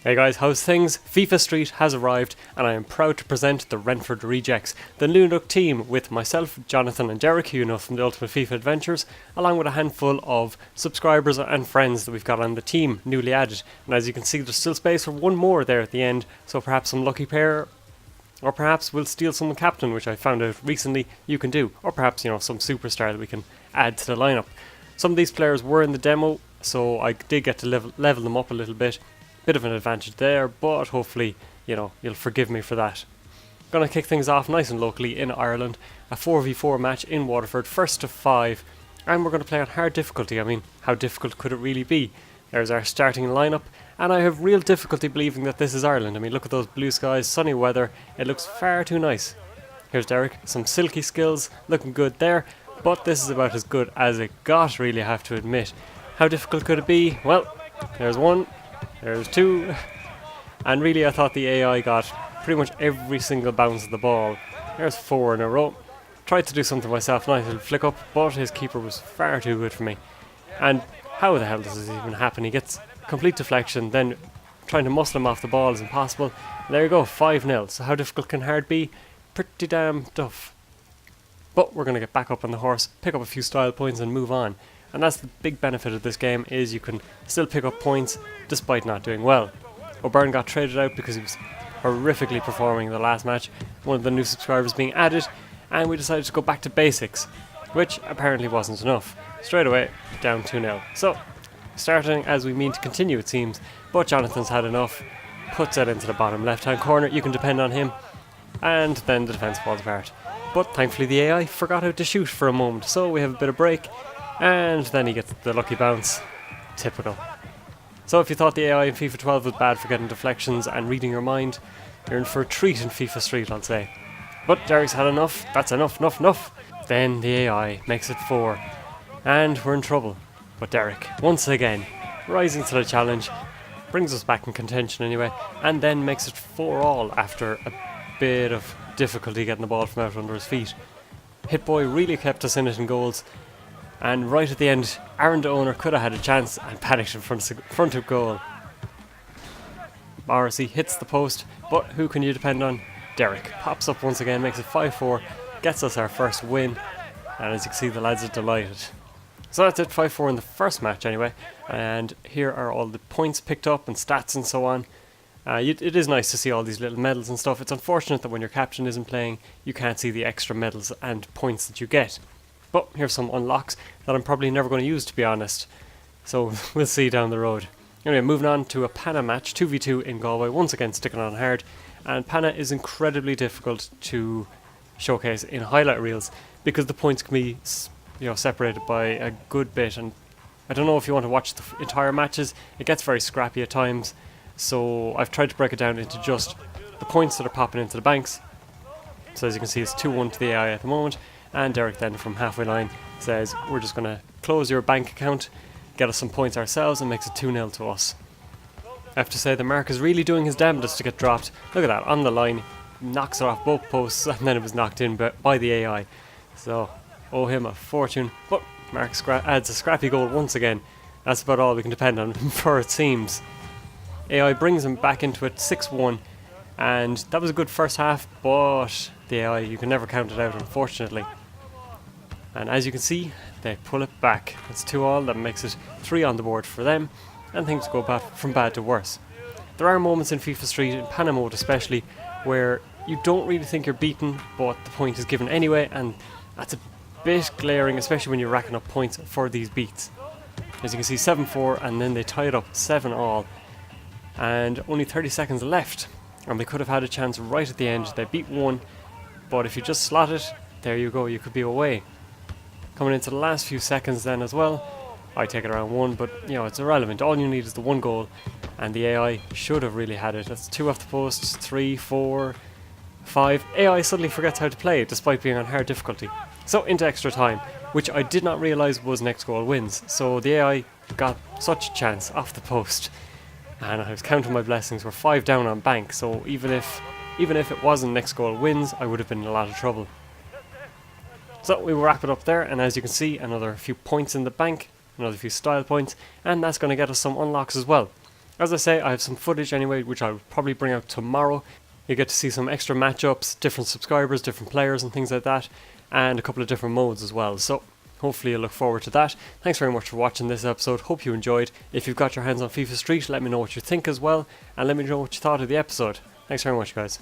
Hey guys, how's things? FIFA Street has arrived and I am proud to present the Renford Rejects, the new look team with myself, Jonathan and Derek, who you know from the Ultimate FIFA Adventures, along with a handful of subscribers and friends that we've got on the team, newly added. And as you can see, there's still space for one more there at the end, so perhaps some lucky pair, or perhaps we'll steal someone captain, which I found out recently you can do, or perhaps, some superstar that we can add to the lineup. Some of these players were in the demo, so I did get to level them up a little bit. Bit of an advantage there, but hopefully, you'll forgive me for that. Gonna kick things off nice and locally in Ireland. A 4v4 match in Waterford, first to 5. And we're going to play on hard difficulty. I mean, how difficult could it really be? There's our starting lineup, and I have real difficulty believing that this is Ireland. I mean, look at those blue skies, sunny weather. It looks far too nice. Here's Derek, some silky skills, looking good there. But this is about as good as it got, really, I have to admit. How difficult could it be? Well, there's one. There's two, and really I thought the AI got pretty much every single bounce of the ball. There's 4 in a row. Tried to do something myself, nice little flick up, but his keeper was far too good for me. And how the hell does this even happen? He gets complete deflection, then trying to muscle him off the ball is impossible. And there you go, 5-0. So how difficult can hard be? Pretty damn tough. But we're going to get back up on the horse, pick up a few style points and move on. And that's the big benefit of this game, is you can still pick up points despite not doing well. O'Byrne got traded out because he was horrifically performing in the last match, one of the new subscribers being added, and we decided to go back to basics, which apparently wasn't enough. Straight away, down 2-0. So, starting as we mean to continue it seems, but Jonathan's had enough, puts it into the bottom left hand corner, you can depend on him, and then the defence falls apart. But thankfully the AI forgot how to shoot for a moment, so we have a bit of break. And then he gets the lucky bounce. Typical. So if you thought the AI in FIFA 12 was bad for getting deflections and reading your mind, you're in for a treat in FIFA Street, I'll say. But Derek's had enough. That's enough. Then the AI makes it 4. And we're in trouble. But Derek, once again, rising to the challenge, brings us back in contention anyway, and then makes it 4-all after a bit of difficulty getting the ball from out under his feet. Hitboy really kept us in it in goals. And right at the end, Aaron the owner could have had a chance and panicked in front of goal. Morrissey hits the post, but who can you depend on? Derek pops up once again, makes it 5-4, gets us our first win, and as you can see, the lads are delighted. So that's it, 5-4 in the first match anyway, and here are all the points picked up and stats and so on. It is nice to see all these little medals and stuff. It's unfortunate that when your captain isn't playing, you can't see the extra medals and points that you get. But here's some unlocks that I'm probably never going to use, to be honest. So we'll see down the road. Anyway, moving on to a Pana match, 2v2 in Galway, once again sticking on hard. And Pana is incredibly difficult to showcase in highlight reels because the points can be separated by a good bit. And I don't know if you want to watch the entire matches, it gets very scrappy at times. So I've tried to break it down into just the points that are popping into the banks. So as you can see, it's 2-1 to the AI at the moment. And Derek then from halfway line says, we're just going to close your bank account, get us some points ourselves, and makes it 2-0 to us. I have to say the Mark is really doing his damnedest to get dropped. Look at that, on the line, knocks it off both posts, and then it was knocked in by the AI. So, owe him a fortune. But Mark adds a scrappy goal once again. That's about all we can depend on for, it seems. AI brings him back into it, 6-1. And that was a good first half, but the AI, you can never count it out, unfortunately. And as you can see, they pull it back. It's 2-all, that makes it 3 on the board for them, and things go from bad to worse. There are moments in FIFA Street, in Pana mode especially, where you don't really think you're beaten, but the point is given anyway, and that's a bit glaring, especially when you're racking up points for these beats. As you can see, 7-4, and then they tie it up 7-all, and only 30 seconds left, and they could have had a chance right at the end. They beat 1, but if you just slot it, there you go, you could be away. Coming into the last few seconds then as well, I take it around 1, but it's irrelevant. All you need is the 1 goal, and the AI should have really had it. That's 2 off the post, 3, 4, 5. AI suddenly forgets how to play despite being on hard difficulty. So into extra time, which I did not realise was next goal wins. So the AI got such a chance off the post, and I was counting my blessings. We're 5 down on bank, so even if it wasn't next goal wins, I would have been in a lot of trouble. So we will wrap it up there, and as you can see, another few points in the bank, another few style points, and that's going to get us some unlocks as well. As I say, I have some footage anyway, which I'll probably bring out tomorrow. You get to see some extra matchups, different subscribers, different players and things like that, and a couple of different modes as well. So hopefully you'll look forward to that. Thanks very much for watching this episode. Hope you enjoyed. If you've got your hands on FIFA Street, let me know what you think as well, and let me know what you thought of the episode. Thanks very much, guys.